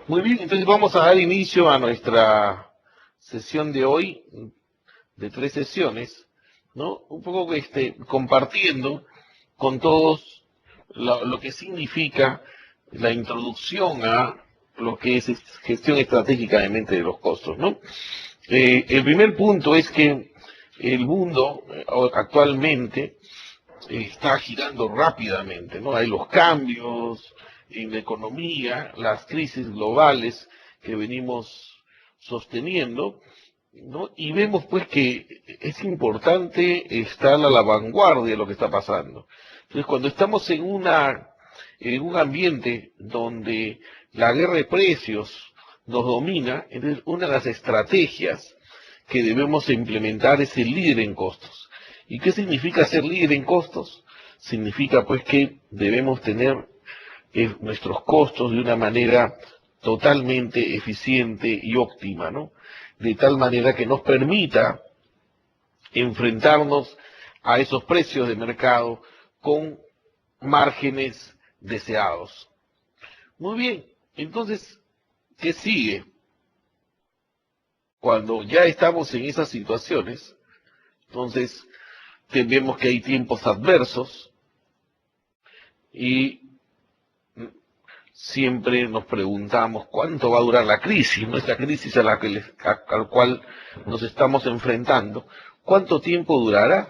Muy bien, entonces vamos a dar inicio a nuestra sesión de hoy, de 3 sesiones, ¿no? Un poco compartiendo con todos lo que significa la introducción a lo que es gestión estratégica de mente de los costos, ¿no? El primer punto es que el mundo actualmente está girando rápidamente, ¿no? Hay los cambios en la economía, las crisis globales que venimos sosteniendo, ¿no? Y vemos pues que es importante estar a la vanguardia de lo que está pasando. Entonces, cuando estamos en un ambiente donde la guerra de precios nos domina, entonces una de las estrategias que debemos implementar es el líder en costos. ¿Y qué significa ser líder en costos? Significa pues que debemos tener nuestros costos de una manera totalmente eficiente y óptima, ¿no? De tal manera que nos permita enfrentarnos a esos precios de mercado con márgenes deseados. Muy bien, entonces, ¿qué sigue? Cuando ya estamos en esas situaciones, entonces vemos que hay tiempos adversos y siempre nos preguntamos cuánto va a durar la crisis, nuestra crisis al cual nos estamos enfrentando, cuánto tiempo durará.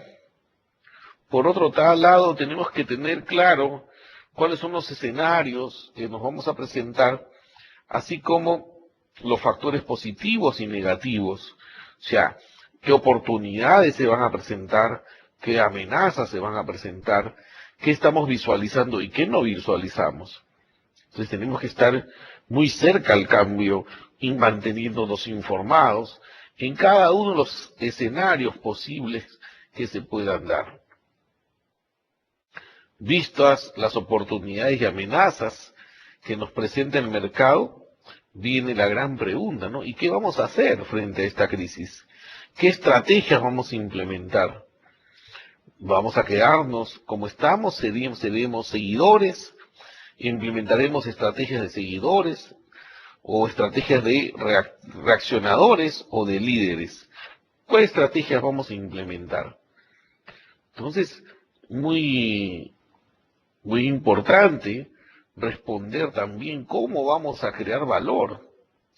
Por otro lado, tenemos que tener claro cuáles son los escenarios que nos vamos a presentar, así como los factores positivos y negativos, o sea, qué oportunidades se van a presentar, qué amenazas se van a presentar, qué estamos visualizando y qué no visualizamos. Entonces tenemos que estar muy cerca al cambio y manteniéndonos informados en cada uno de los escenarios posibles que se puedan dar. Vistas las oportunidades y amenazas que nos presenta el mercado, viene la gran pregunta, ¿no? ¿Y qué vamos a hacer frente a esta crisis? ¿Qué estrategias vamos a implementar? ¿Vamos a quedarnos como estamos? ¿Seremos seguidores? ¿Implementaremos estrategias de seguidores o estrategias de reaccionadores o de líderes? ¿Cuáles estrategias vamos a implementar? Entonces, muy, muy importante responder también cómo vamos a crear valor,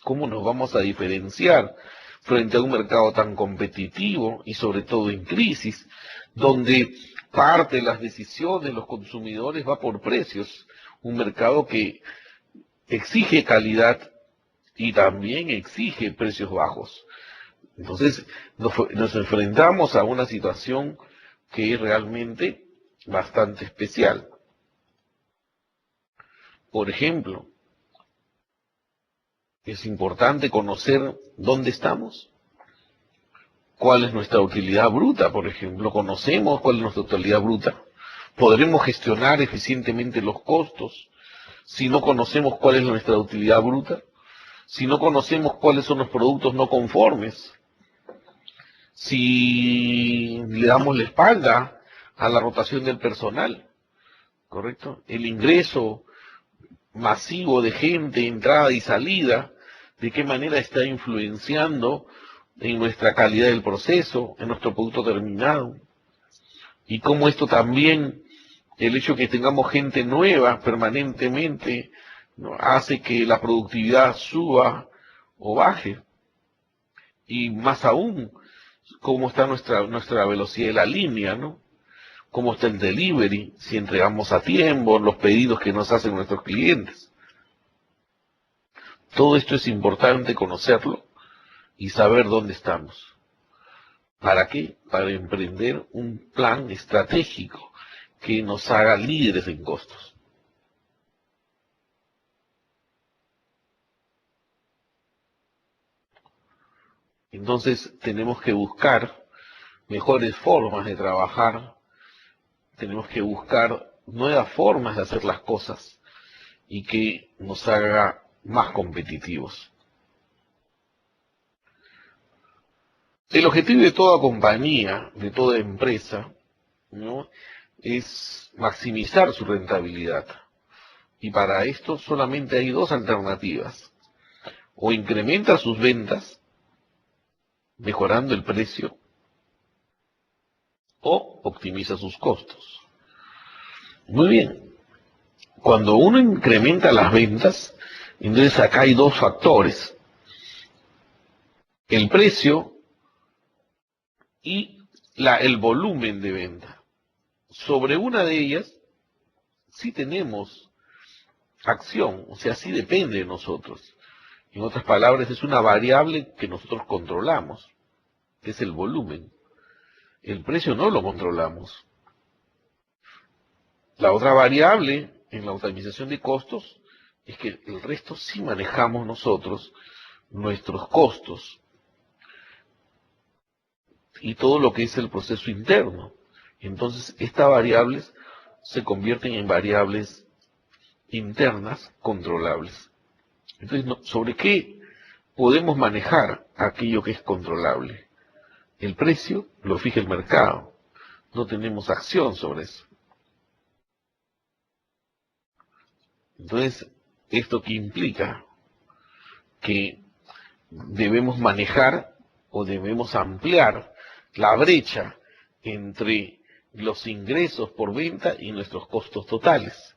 cómo nos vamos a diferenciar frente a un mercado tan competitivo y sobre todo en crisis, donde parte de las decisiones de los consumidores va por precios, un mercado que exige calidad y también exige precios bajos. Entonces nos enfrentamos a una situación que es realmente bastante especial. Por ejemplo, es importante conocer dónde estamos, cuál es nuestra utilidad bruta, por ejemplo. Conocemos cuál es nuestra utilidad bruta. Podremos gestionar eficientemente los costos si no conocemos cuál es nuestra utilidad bruta, si no conocemos cuáles son los productos no conformes, si le damos la espalda a la rotación del personal, ¿correcto? El ingreso masivo de gente, entrada y salida, de qué manera está influenciando en nuestra calidad del proceso, en nuestro producto terminado, y cómo esto también, el hecho de que tengamos gente nueva permanentemente, ¿no?, hace que la productividad suba o baje, y más aún, cómo está nuestra velocidad de la línea, ¿no? Cómo está el delivery, si entregamos a tiempo, los pedidos que nos hacen nuestros clientes. Todo esto es importante conocerlo y saber dónde estamos. ¿Para qué? Para emprender un plan estratégico que nos haga líderes en costos. Entonces tenemos que buscar mejores formas de trabajar, tenemos que buscar nuevas formas de hacer las cosas y que nos haga más competitivos. El objetivo de toda compañía, de toda empresa, ¿no?, es maximizar su rentabilidad. Y para esto solamente hay dos alternativas. o incrementa sus ventas, mejorando el precio, o optimiza sus costos. Muy bien, cuando uno incrementa las ventas, entonces acá hay dos factores: el precio y el volumen de venta. Sobre una de ellas sí tenemos acción, o sea, sí depende de nosotros. En otras palabras, es una variable que nosotros controlamos, que es el volumen. El precio no lo controlamos. La otra variable en la optimización de costos es que el resto sí manejamos nosotros, nuestros costos y todo lo que es el proceso interno. Entonces, estas variables se convierten en variables internas controlables. Entonces, ¿sobre qué podemos manejar aquello que es controlable? El precio lo fija el mercado. No tenemos acción sobre eso. Entonces, ¿esto qué implica? Que debemos manejar o debemos ampliar la brecha entre los ingresos por venta y nuestros costos totales.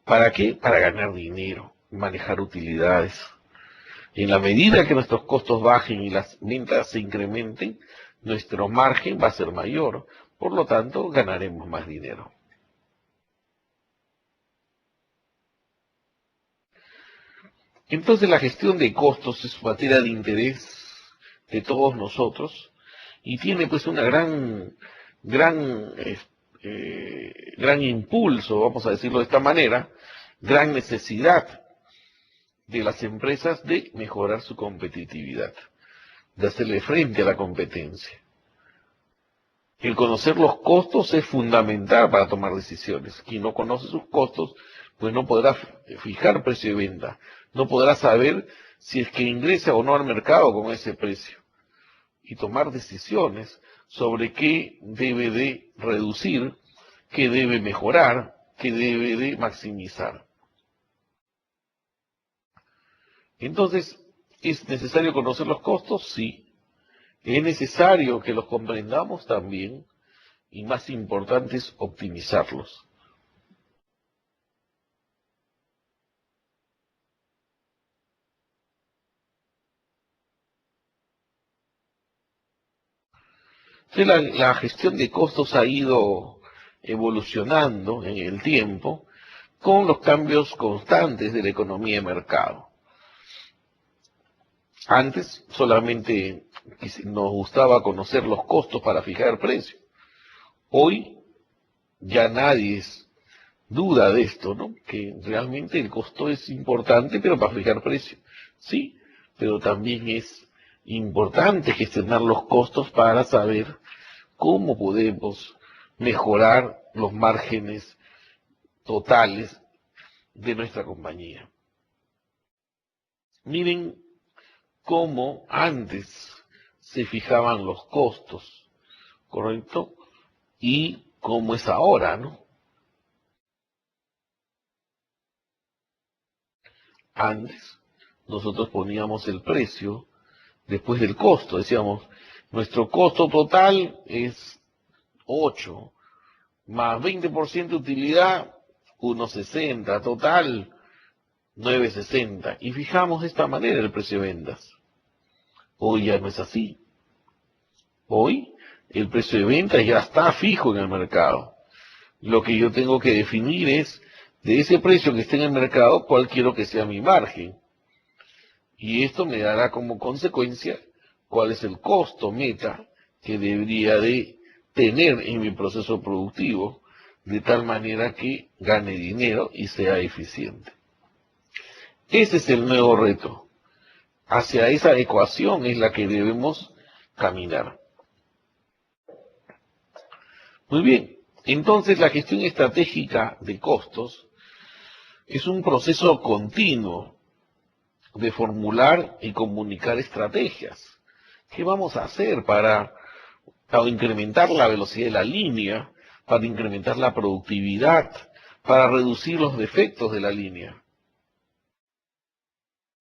¿Para qué? Para ganar dinero, manejar utilidades. En la medida que nuestros costos bajen y las ventas se incrementen, nuestro margen va a ser mayor, por lo tanto ganaremos más dinero. Entonces la gestión de costos es materia de interés de todos nosotros y tiene pues una gran impulso, vamos a decirlo de esta manera, gran necesidad de las empresas de mejorar su competitividad, de hacerle frente a la competencia. El conocer los costos es fundamental para tomar decisiones. Quien no conoce sus costos, pues no podrá fijar precio de venta, no podrá saber si es que ingresa o no al mercado con ese precio y tomar decisiones sobre qué debe de reducir, qué debe mejorar, qué debe de maximizar. Entonces, ¿es necesario conocer los costos? Sí. Es necesario que los comprendamos también, y más importante es optimizarlos. Entonces, la gestión de costos ha ido evolucionando en el tiempo con los cambios constantes de la economía de mercado. Antes solamente nos gustaba conocer los costos para fijar el precio. Hoy ya nadie duda de esto, ¿no? Que realmente el costo es importante, pero para fijar precio. Sí, pero también es importante gestionar los costos para saber cómo podemos mejorar los márgenes totales de nuestra compañía. Miren cómo antes se fijaban los costos, ¿correcto? Y cómo es ahora, ¿no? Antes nosotros poníamos el precio después del costo, decíamos, nuestro costo total es 8, más 20% de utilidad, 1,60, total 9,60. Y fijamos de esta manera el precio de ventas. Hoy ya no es así. Hoy el precio de venta ya está fijo en el mercado. Lo que yo tengo que definir es, de ese precio que esté en el mercado, cuál quiero que sea mi margen. Y esto me dará como consecuencia cuál es el costo meta que debería de tener en mi proceso productivo, de tal manera que gane dinero y sea eficiente. Ese es el nuevo reto. Hacia esa ecuación es la que debemos caminar. Muy bien, entonces la gestión estratégica de costos es un proceso continuo de formular y comunicar estrategias. ¿Qué vamos a hacer para incrementar la velocidad de la línea, para incrementar la productividad, para reducir los defectos de la línea?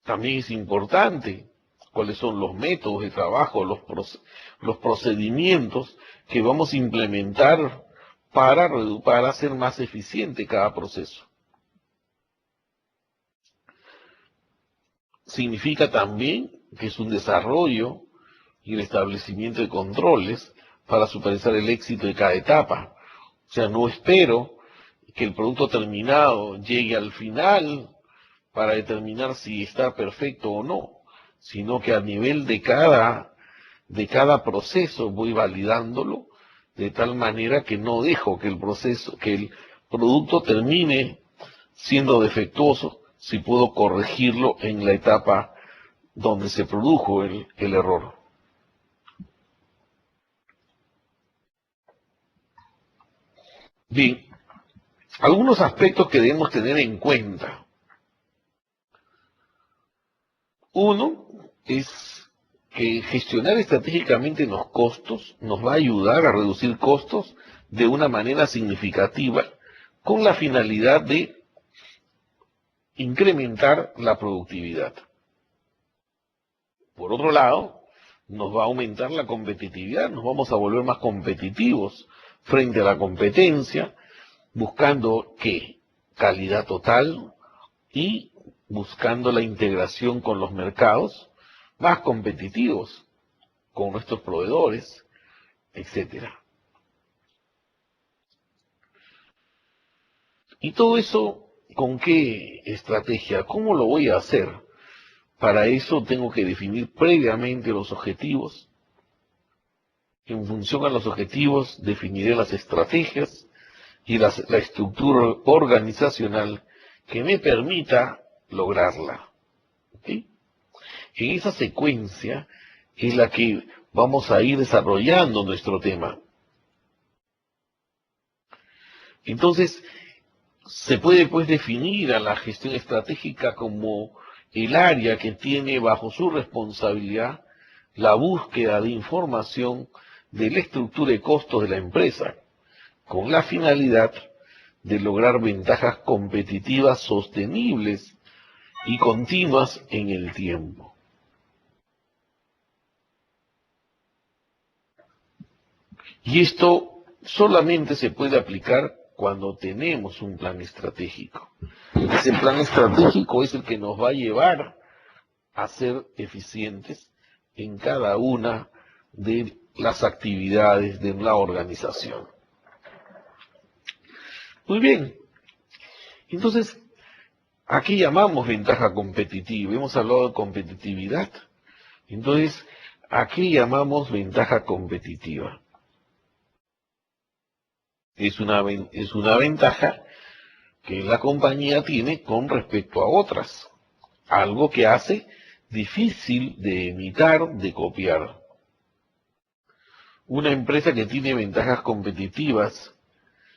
También es importante cuáles son los métodos de trabajo, los procedimientos que vamos a implementar para hacer más eficiente cada proceso. Significa también que es un desarrollo y el establecimiento de controles para supervisar el éxito de cada etapa. O sea, no espero que el producto terminado llegue al final para determinar si está perfecto o no, sino que a nivel de cada proceso voy validándolo de tal manera que no dejo que el producto termine siendo defectuoso si puedo corregirlo en la etapa donde se produjo el error. Bien, algunos aspectos que debemos tener en cuenta. Uno es que gestionar estratégicamente los costos nos va a ayudar a reducir costos de una manera significativa con la finalidad de incrementar la productividad. Por otro lado, nos va a aumentar la competitividad, nos vamos a volver más competitivos frente a la competencia, buscando ¿qué? Calidad total y buscando la integración con los mercados más competitivos, con nuestros proveedores, etcétera. Y todo eso, ¿con qué estrategia? ¿Cómo lo voy a hacer? Para eso tengo que definir previamente los objetivos. En función a los objetivos, definiré las estrategias y la estructura organizacional que me permita lograrla. ¿Okay? En esa secuencia es la que vamos a ir desarrollando nuestro tema. Entonces, se puede pues definir a la gestión estratégica como el área que tiene bajo su responsabilidad la búsqueda de información de la estructura de costos de la empresa, con la finalidad de lograr ventajas competitivas sostenibles y continuas en el tiempo. Y esto solamente se puede aplicar cuando tenemos un plan estratégico. Ese plan estratégico es el que nos va a llevar a ser eficientes en cada una de las actividades de la organización. Muy bien. Entonces, ¿a qué llamamos ventaja competitiva? Hemos hablado de competitividad. Entonces, ¿a qué llamamos ventaja competitiva? Es una ventaja que la compañía tiene con respecto a otras. Algo que hace difícil de imitar, de copiar. Una empresa que tiene ventajas competitivas,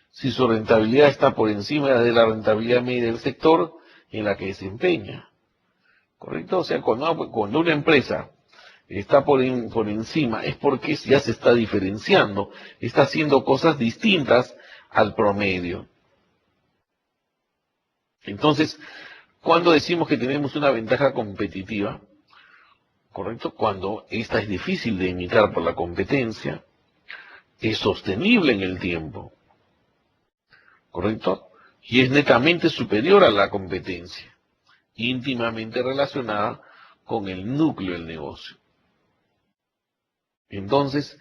si su rentabilidad está por encima de la rentabilidad media del sector en la que desempeña. ¿Correcto? O sea, cuando una empresa está por encima es porque ya se está diferenciando, está haciendo cosas distintas al promedio. Entonces, cuando decimos que tenemos una ventaja competitiva, ¿correcto? Cuando esta es difícil de imitar por la competencia, es sostenible en el tiempo, ¿correcto? Y es netamente superior a la competencia, íntimamente relacionada con el núcleo del negocio. Entonces,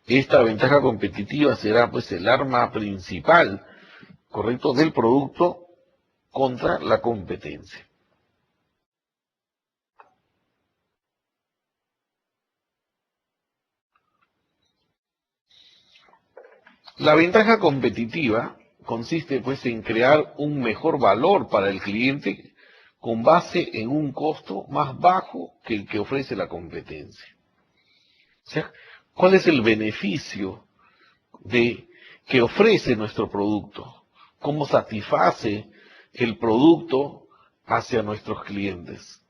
esta ventaja competitiva será pues el arma principal, ¿correcto?, del producto contra la competencia. La ventaja competitiva consiste pues en crear un mejor valor para el cliente con base en un costo más bajo que el que ofrece la competencia. O sea, ¿cuál es el beneficio que ofrece nuestro producto? ¿Cómo satisface el producto hacia nuestros clientes?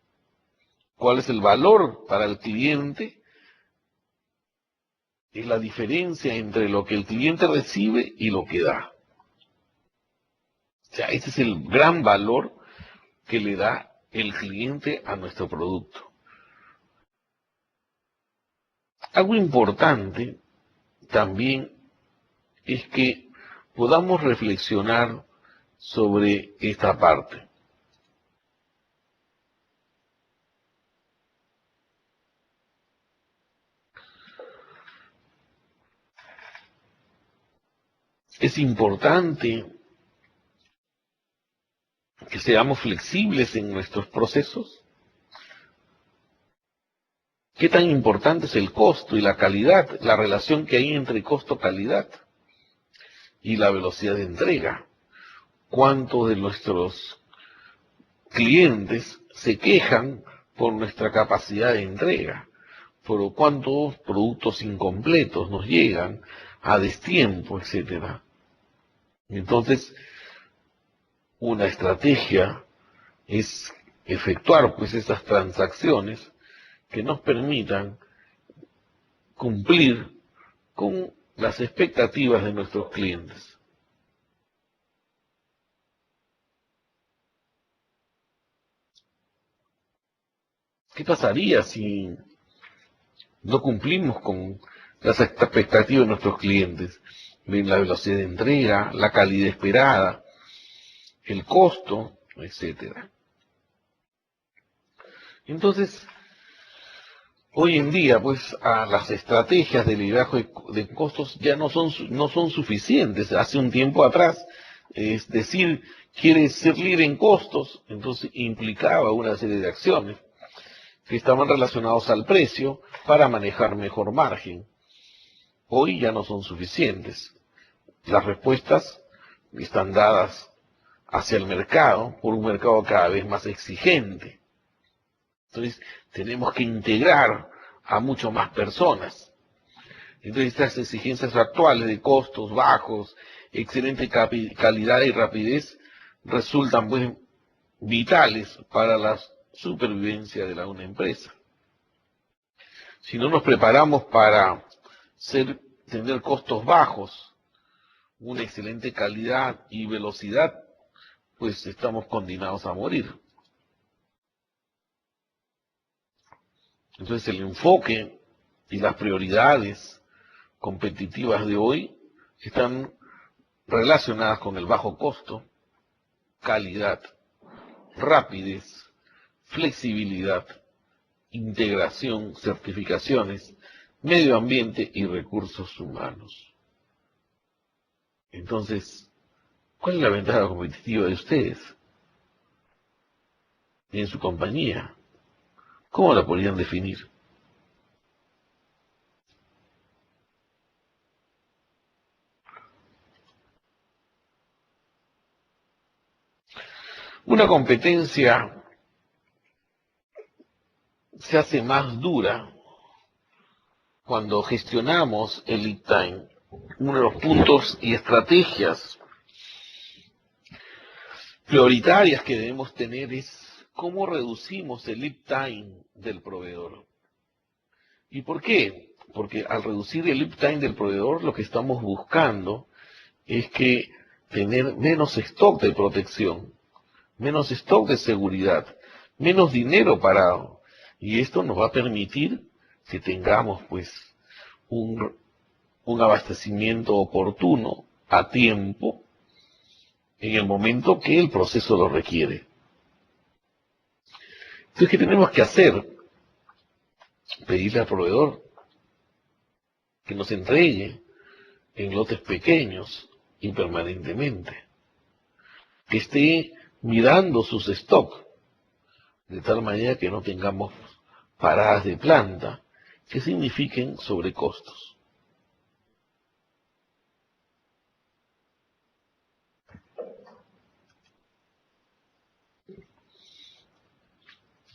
¿Cuál es el valor para el cliente? Es la diferencia entre lo que el cliente recibe y lo que da. O sea, ese es el gran valor que le da el cliente a nuestro producto. Algo importante también es que podamos reflexionar sobre esta parte. Es importante que seamos flexibles en nuestros procesos. ¿Qué tan importante es el costo y la calidad, la relación que hay entre costo-calidad y la velocidad de entrega? ¿Cuántos de nuestros clientes se quejan por nuestra capacidad de entrega? ¿Por cuántos productos incompletos nos llegan a destiempo, etcétera? Entonces, una estrategia es efectuar pues esas transacciones que nos permitan cumplir con las expectativas de nuestros clientes. ¿Qué pasaría si no cumplimos con las expectativas de nuestros clientes? La velocidad de entrega, la calidad esperada, el costo, etcétera. Entonces, hoy en día, pues, las estrategias de liderazgo de costos ya no son suficientes. Hace un tiempo atrás, es decir, quieres ser líder en costos, entonces implicaba una serie de acciones que estaban relacionados al precio para manejar mejor margen. Hoy ya no son suficientes. Las respuestas están dadas hacia el mercado, por un mercado cada vez más exigente. Entonces, tenemos que integrar a mucho más personas. Entonces, estas exigencias actuales de costos bajos, excelente calidad y rapidez resultan pues vitales para la supervivencia de una empresa. Si no nos preparamos para tener costos bajos, una excelente calidad y velocidad, pues estamos condenados a morir. Entonces el enfoque y las prioridades competitivas de hoy están relacionadas con el bajo costo, calidad, rapidez, flexibilidad, integración, certificaciones, medio ambiente y recursos humanos. Entonces, ¿cuál es la ventaja competitiva de ustedes en su compañía? ¿Cómo la podrían definir? Una competencia se hace más dura cuando gestionamos el lead time. Uno de los puntos y estrategias prioritarias que debemos tener es cómo reducimos el lead time del proveedor. ¿Y por qué? Porque al reducir el lead time del proveedor, lo que estamos buscando es que tener menos stock de protección, menos stock de seguridad, menos dinero parado. Y esto nos va a permitir que tengamos pues un abastecimiento oportuno, a tiempo, en el momento que el proceso lo requiere. Entonces, ¿qué tenemos que hacer? Pedirle al proveedor que nos entregue en lotes pequeños y permanentemente, que esté mirando sus stocks, de tal manera que no tengamos paradas de planta que signifiquen sobrecostos.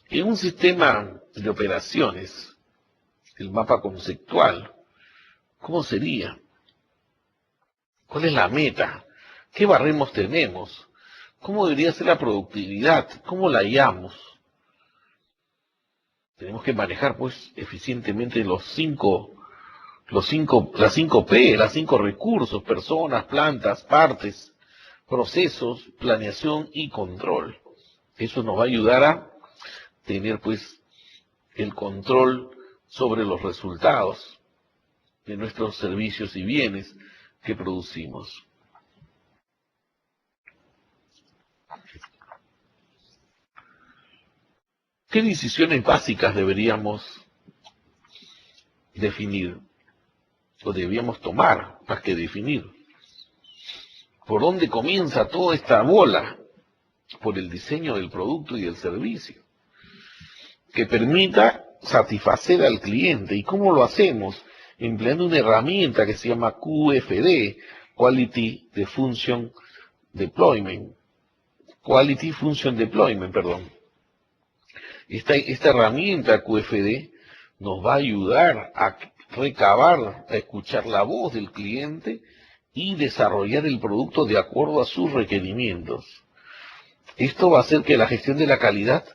En un sistema de operaciones, el mapa conceptual, ¿cómo sería? ¿Cuál es la meta? ¿Qué baremos tenemos? ¿Cómo debería ser la productividad? ¿Cómo la hallamos? Tenemos que manejar pues eficientemente las 5P, las 5 recursos: personas, plantas, partes, procesos, planeación y control. Eso nos va a ayudar a tener pues el control sobre los resultados de nuestros servicios y bienes que producimos. ¿Qué decisiones básicas deberíamos definir? O deberíamos tomar, más que definir. ¿Por dónde comienza toda esta bola? Por el diseño del producto y del servicio, que permita satisfacer al cliente. ¿Y cómo lo hacemos? Empleando una herramienta que se llama QFD, Quality de Function Deployment. Quality Function Deployment, perdón. Esta herramienta QFD nos va a ayudar a recabar, a escuchar la voz del cliente y desarrollar el producto de acuerdo a sus requerimientos. Esto va a hacer que la gestión de la calidad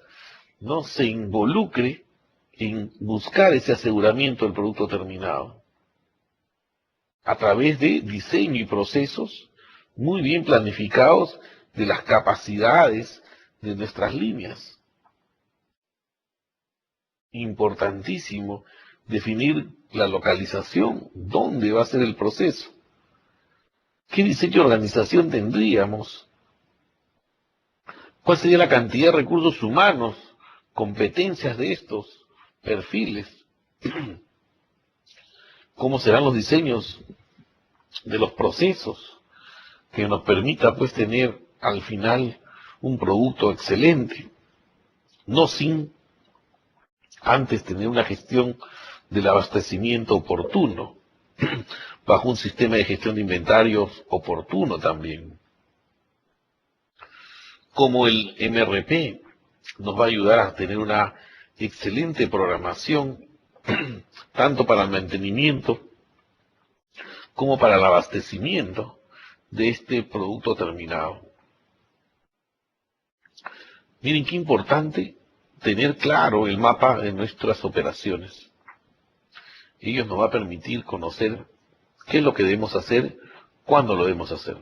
no se involucre en buscar ese aseguramiento del producto terminado a través de diseño y procesos muy bien planificados de las capacidades de nuestras líneas. Importantísimo definir la localización, dónde va a ser el proceso, qué diseño de organización tendríamos, cuál sería la cantidad de recursos humanos, competencias de estos perfiles, cómo serán los diseños de los procesos que nos permita pues tener al final un producto excelente, no sin antes tener una gestión del abastecimiento oportuno, bajo un sistema de gestión de inventarios oportuno también. Como el MRP nos va a ayudar a tener una excelente programación, tanto para el mantenimiento como para el abastecimiento de este producto terminado. Miren qué importante tener claro el mapa de nuestras operaciones. Ello nos va a permitir conocer qué es lo que debemos hacer, cuándo lo debemos hacer.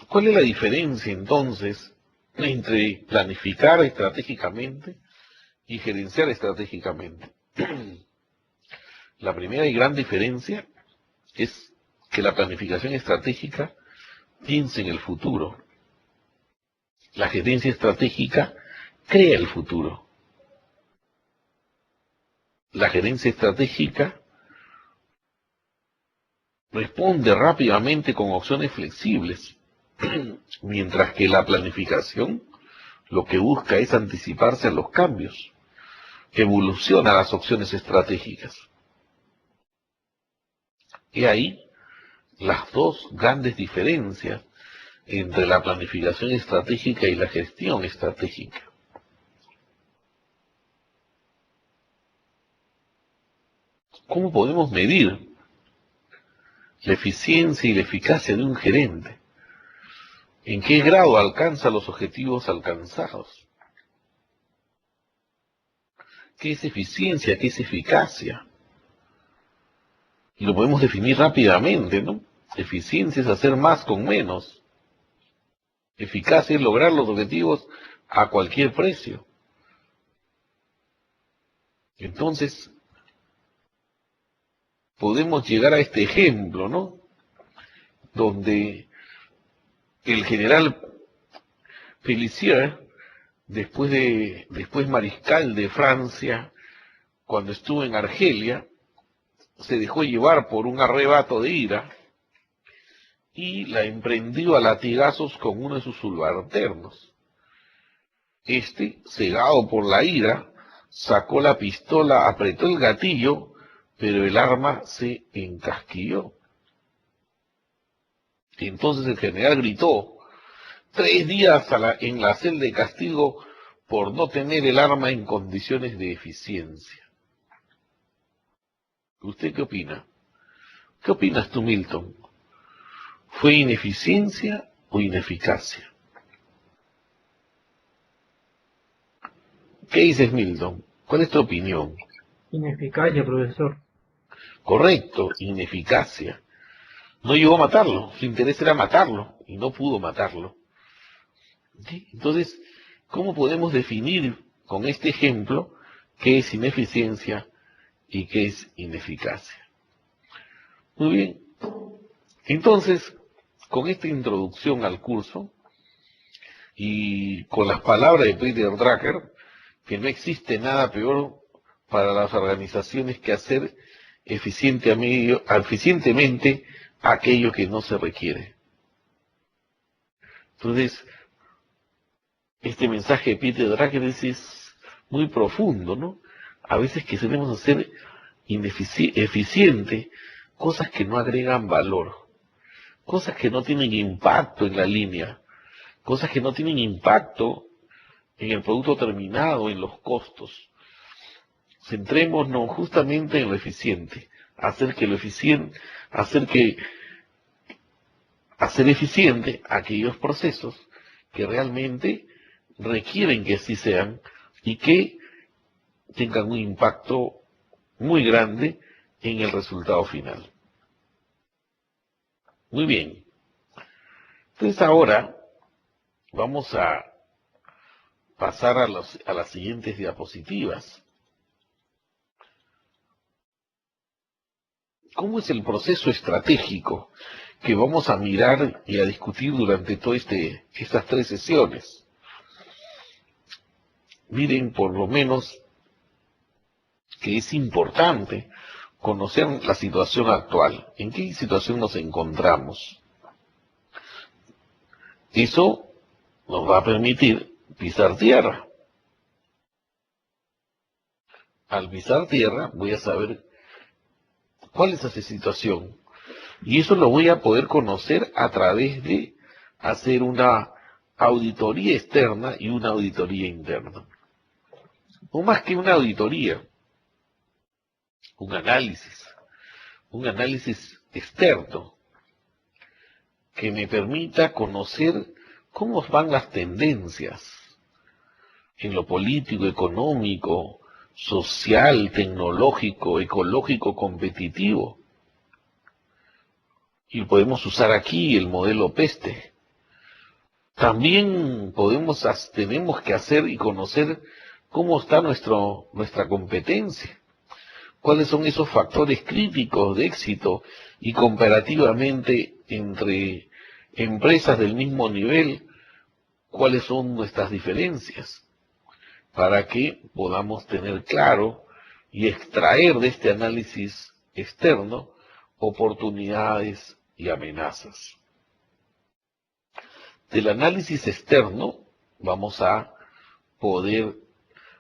¿Cuál es la diferencia entonces entre planificar estratégicamente y gerenciar estratégicamente? La primera y gran diferencia es que la planificación estratégica piensa en el futuro. La gerencia estratégica crea el futuro. La gerencia estratégica responde rápidamente con opciones flexibles, mientras que la planificación lo que busca es anticiparse a los cambios, evoluciona las opciones estratégicas. Y ahí las dos grandes diferencias entre la planificación estratégica y la gestión estratégica. ¿Cómo podemos medir la eficiencia y la eficacia de un gerente? ¿En qué grado alcanza los objetivos alcanzados? ¿Qué es eficiencia? ¿Qué es eficacia? Y lo podemos definir rápidamente, ¿no? Eficiencia es hacer más con menos. Eficacia es lograr los objetivos a cualquier precio. Entonces, podemos llegar a este ejemplo, ¿no? Donde el general Pélissier, después mariscal de Francia, cuando estuvo en Argelia, se dejó llevar por un arrebato de ira y la emprendió a latigazos con uno de sus subalternos. Este, cegado por la ira, sacó la pistola, apretó el gatillo, pero el arma se encasquilló. Y entonces el general gritó: 3 días en la celda de castigo por no tener el arma en condiciones de eficiencia. ¿Usted qué opina? ¿Qué opinas tú, Milton? ¿Fue ineficiencia o ineficacia? ¿Qué dices, Milton? ¿Cuál es tu opinión? Ineficacia, profesor. Correcto, ineficacia. no llegó a matarlo, su interés era matarlo y no pudo matarlo. ¿Sí? Entonces, ¿cómo podemos definir con este ejemplo qué es ineficiencia y qué es ineficacia? Muy bien, entonces, con esta introducción al curso y con las palabras de Peter Drucker, que no existe nada peor para las organizaciones que hacer eficientemente aquello que no se requiere. Entonces, este mensaje de Peter Drucker es muy profundo, ¿no? A veces que queremos hacer eficiente cosas que no agregan valor, cosas que no tienen impacto en la línea, cosas que no tienen impacto en el producto terminado, en los costos. Centrémonos justamente en lo eficiente, hacer eficiente aquellos procesos que realmente requieren que así sean y que tengan un impacto muy grande en el resultado final. Muy bien. Entonces ahora vamos a pasar a las siguientes diapositivas. ¿Cómo es el proceso estratégico que vamos a mirar y a discutir durante todas estas 3 sesiones? Miren, por lo menos, que es importante conocer la situación actual. ¿En qué situación nos encontramos? Eso nos va a permitir pisar tierra. Al pisar tierra voy a saber cuál es esa situación. Y eso lo voy a poder conocer a través de hacer una auditoría externa y una auditoría interna. O más que una auditoría, un análisis externo que me permita conocer cómo van las tendencias en lo político, económico, social, tecnológico, ecológico, competitivo. Y podemos usar aquí el modelo PESTE. También tenemos que hacer y conocer cómo está nuestra competencia, cuáles son esos factores críticos de éxito y comparativamente entre empresas del mismo nivel, cuáles son nuestras diferencias, para que podamos tener claro y extraer de este análisis externo oportunidades y amenazas. Del análisis externo vamos a poder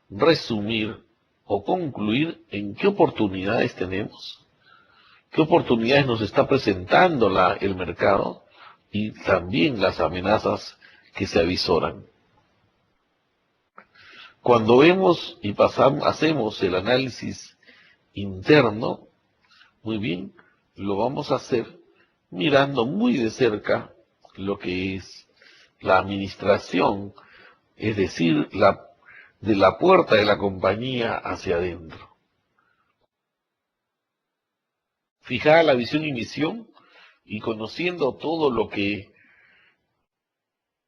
resumir o concluir en qué oportunidades tenemos, qué oportunidades nos está presentando el mercado y también las amenazas que se avisoran. Cuando vemos y hacemos el análisis interno, muy bien, lo vamos a hacer mirando muy de cerca lo que es la administración, es decir, de la puerta de la compañía hacia adentro. Fijada la visión y misión y conociendo todo lo que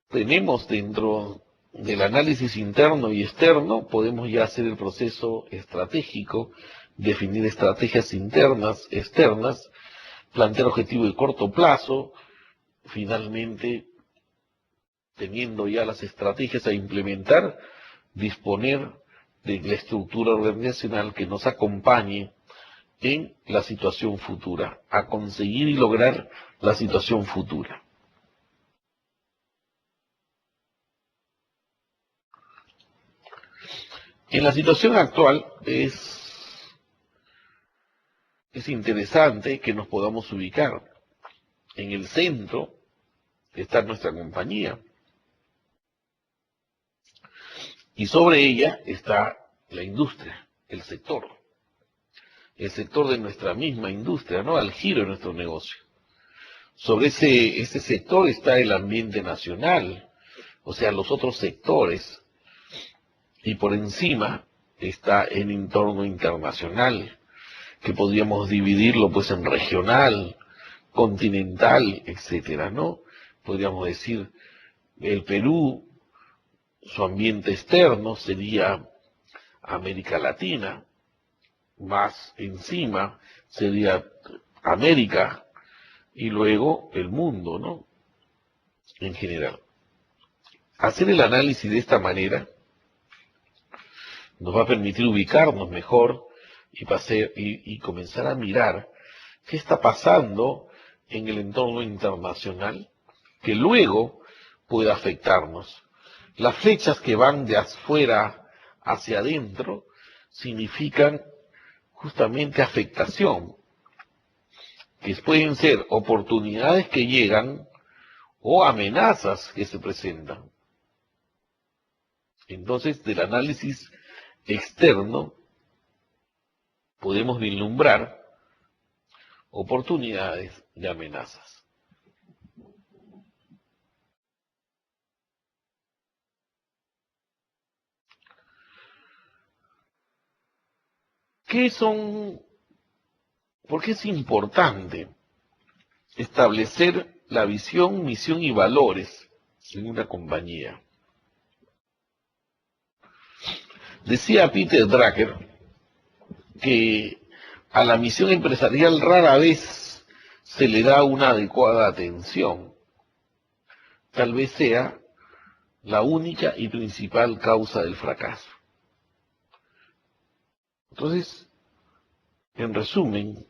tenemos dentro del análisis interno y externo, podemos ya hacer el proceso estratégico, definir estrategias internas, externas, plantear objetivos de corto plazo, finalmente, teniendo ya las estrategias a implementar, disponer de la estructura organizacional que nos acompañe en la situación futura, a conseguir y lograr la situación futura. En la situación actual es interesante que nos podamos ubicar. En el centro está nuestra compañía y sobre ella está la industria, el sector de nuestra misma industria, ¿no? Al giro de nuestro negocio. Sobre ese sector está el ambiente nacional, o sea, los otros sectores, y por encima está el entorno internacional, que podríamos dividirlo pues en regional, continental, etcétera, ¿no? Podríamos decir, el Perú, su ambiente externo sería América Latina, más encima sería América y luego el mundo, ¿no? En general. Hacer el análisis de esta manera nos va a permitir ubicarnos mejor y comenzar a mirar qué está pasando en el entorno internacional que luego puede afectarnos. Las flechas que van de afuera hacia adentro significan justamente afectación, que pueden ser oportunidades que llegan o amenazas que se presentan. Entonces, del análisis externo podemos vislumbrar oportunidades y amenazas. ¿Por qué es importante establecer la visión, misión y valores en una compañía? Decía Peter Drucker que a la misión empresarial rara vez se le da una adecuada atención. Tal vez sea la única y principal causa del fracaso. Entonces, en resumen,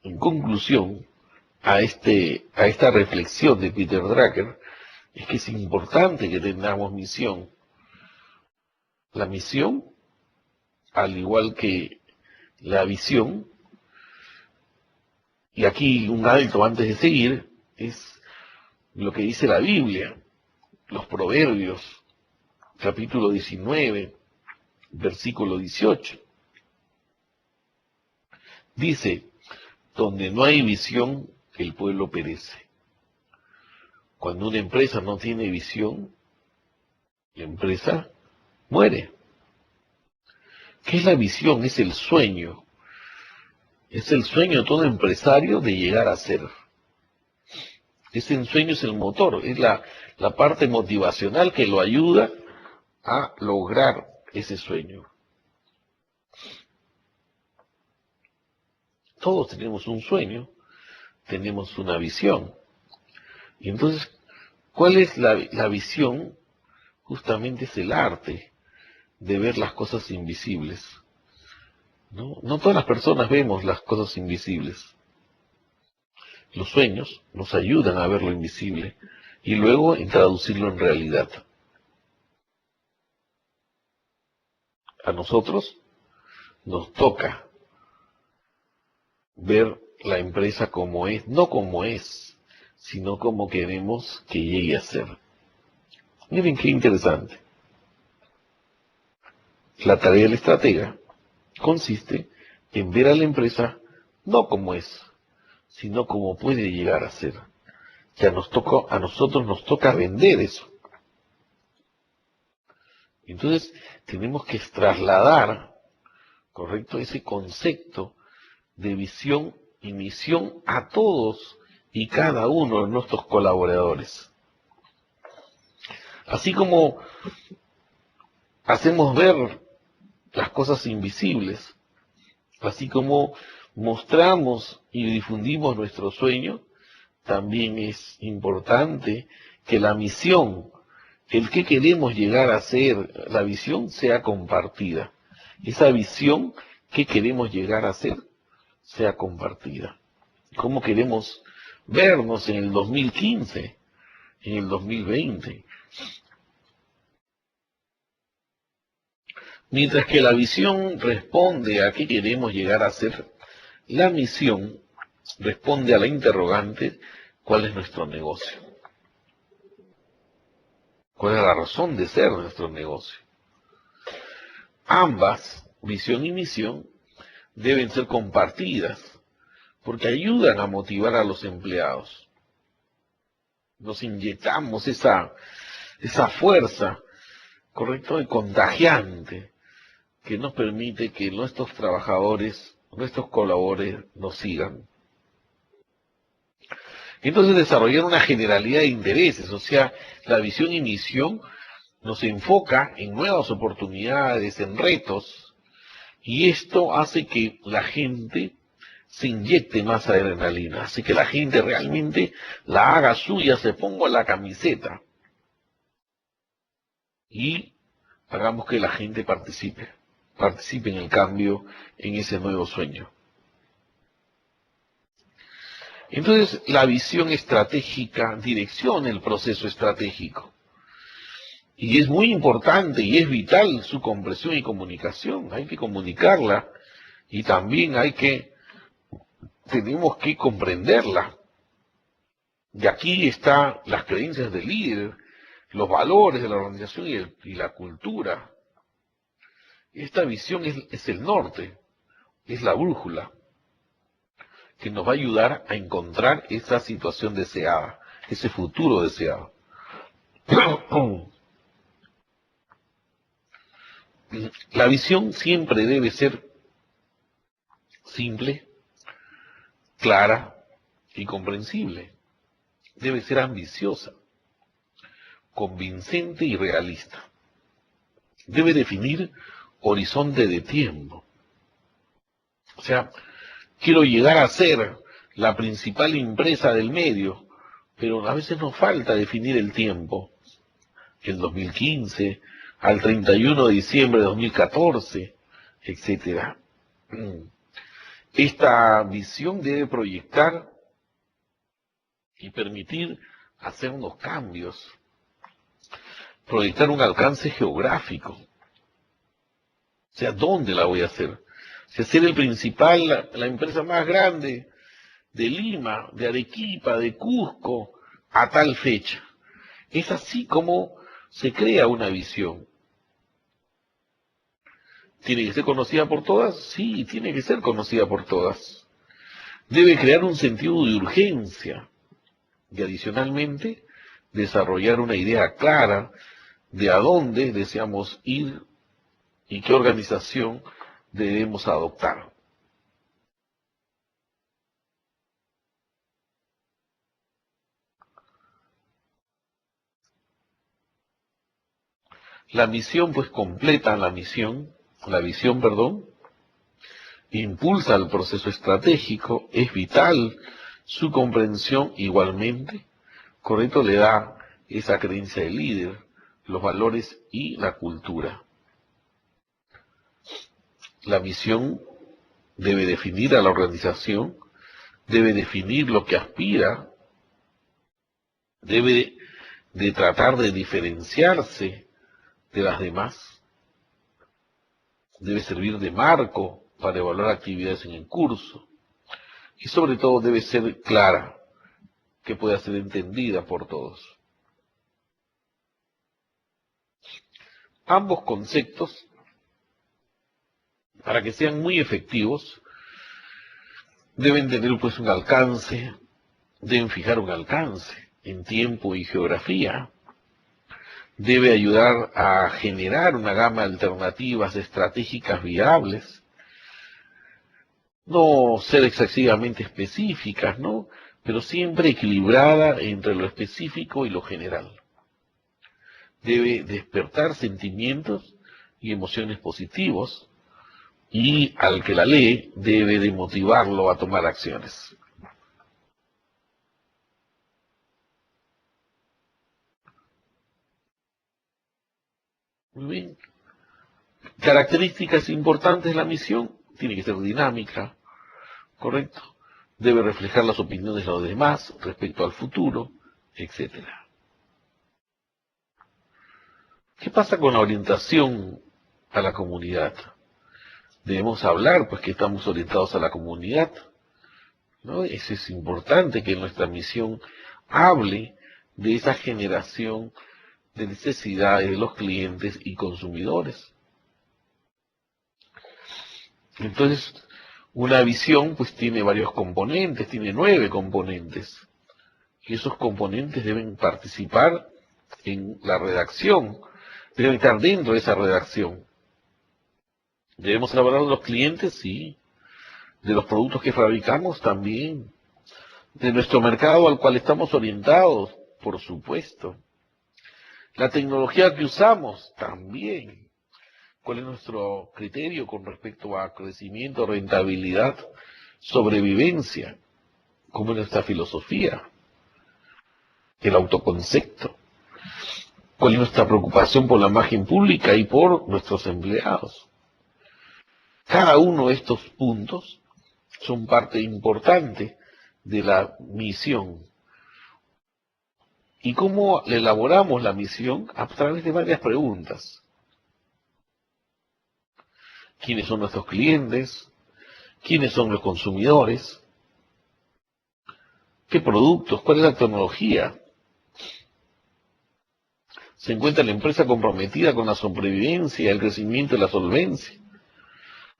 en conclusión, a esta reflexión de Peter Drucker, es que es importante que tengamos misión. La misión, al igual que la visión, y aquí un alto antes de seguir, es lo que dice la Biblia, los Proverbios, capítulo 19, versículo 18. Dice, donde no hay visión, el pueblo perece. Cuando una empresa no tiene visión, la empresa muere. ¿Qué es la visión? Es el sueño. Es el sueño de todo empresario de llegar a ser. Ese sueño es el motor, es la parte motivacional que lo ayuda a lograr ese sueño. Todos tenemos un sueño, tenemos una visión. Y entonces, ¿cuál es la visión? Justamente es el arte de ver las cosas invisibles. No todas las personas vemos las cosas invisibles. Los sueños nos ayudan a ver lo invisible y luego en traducirlo en realidad. A nosotros nos toca ver la empresa como es, no como es, sino como queremos que llegue a ser. Miren qué interesante. La tarea del estratega consiste en ver a la empresa no como es, sino como puede llegar a ser. Que a nosotros nos toca vender eso. Entonces tenemos que trasladar, correcto, ese concepto de visión y misión a todos y cada uno de nuestros colaboradores. Así como hacemos ver las cosas invisibles, así como mostramos y difundimos nuestro sueño, también es importante que la misión, el que queremos llegar a ser, la visión sea compartida. Esa visión que queremos llegar a ser sea compartida. ¿Cómo queremos vernos en el 2015, en el 2020? Mientras que la visión responde a qué queremos llegar a ser, la misión responde a la interrogante, ¿cuál es nuestro negocio? ¿Cuál es la razón de ser de nuestro negocio? Ambas, visión y misión, deben ser compartidas, porque ayudan a motivar a los empleados. Nos inyectamos esa fuerza, correcto, y contagiante, que nos permite que nuestros trabajadores, nuestros colaboradores nos sigan. Entonces desarrollar una generalidad de intereses, o sea, la visión y misión nos enfoca en nuevas oportunidades, en retos, y esto hace que la gente se inyecte más adrenalina, hace que la gente realmente la haga suya, se ponga la camiseta y hagamos que la gente participe en el cambio, en ese nuevo sueño. Entonces, la visión estratégica direcciona el proceso estratégico. Y es muy importante y es vital su comprensión y comunicación. Hay que comunicarla y también tenemos que comprenderla. Y aquí están las creencias del líder, los valores de la organización y la cultura. Esta visión es el norte, es la brújula, que nos va a ayudar a encontrar esa situación deseada, ese futuro deseado. La visión siempre debe ser simple, clara y comprensible. Debe ser ambiciosa, convincente y realista. Debe definir horizonte de tiempo. O sea, quiero llegar a ser la principal empresa del medio, pero a veces nos falta definir el tiempo. El 2015, al 31 de diciembre de 2014, etcétera. Esta visión debe proyectar y permitir hacer unos cambios, proyectar un alcance geográfico. O sea, ¿dónde la voy a hacer? Si ser el principal, la empresa más grande de Lima, de Arequipa, de Cusco, a tal fecha. Es así como se crea una visión. ¿Tiene que ser conocida por todas? Sí, tiene que ser conocida por todas. Debe crear un sentido de urgencia y adicionalmente desarrollar una idea clara de a dónde deseamos ir y qué organización debemos adoptar. La misión pues completa la visión, perdón, impulsa el proceso estratégico, es vital su comprensión igualmente, correcto, le da esa creencia de líder, los valores y la cultura. La misión debe definir a la organización, debe definir lo que aspira, debe de tratar de diferenciarse de las demás, debe servir de marco para evaluar actividades en el curso y sobre todo debe ser clara, que pueda ser entendida por todos. Ambos conceptos, para que sean muy efectivos, deben tener pues un alcance, deben fijar un alcance en tiempo y geografía, debe ayudar a generar una gama de alternativas estratégicas viables, no ser excesivamente específicas, ¿no? Pero siempre equilibrada entre lo específico y lo general. Debe despertar sentimientos y emociones positivos y al que la lee debe de motivarlo a tomar acciones. Muy bien. Características importantes de la misión: tiene que ser dinámica, correcto, debe reflejar las opiniones de los demás respecto al futuro, etcétera. ¿Qué pasa con la orientación a la comunidad? Debemos hablar, pues, que estamos orientados a la comunidad, ¿no? Eso es importante, que nuestra misión hable de esa generación de necesidades de los clientes y consumidores. Entonces, una visión pues tiene varios componentes, tiene 9 componentes, y esos componentes deben participar en la redacción, deben estar dentro de esa redacción. ¿Debemos hablar de los clientes? Sí. ¿De los productos que fabricamos? También. de nuestro mercado al cual estamos orientados, por supuesto. La tecnología que usamos, también. ¿Cuál es nuestro criterio con respecto a crecimiento, rentabilidad, sobrevivencia? ¿Cómo es nuestra filosofía? El autoconcepto. ¿Cuál es nuestra preocupación por la imagen pública y por nuestros empleados? Cada uno de estos puntos son parte importante de la misión. ¿Y cómo elaboramos la misión? A través de varias preguntas. ¿Quiénes son nuestros clientes? ¿Quiénes son los consumidores? ¿Qué productos? ¿Cuál es la tecnología? ¿Se encuentra la empresa comprometida con la sobrevivencia, el crecimiento y la solvencia?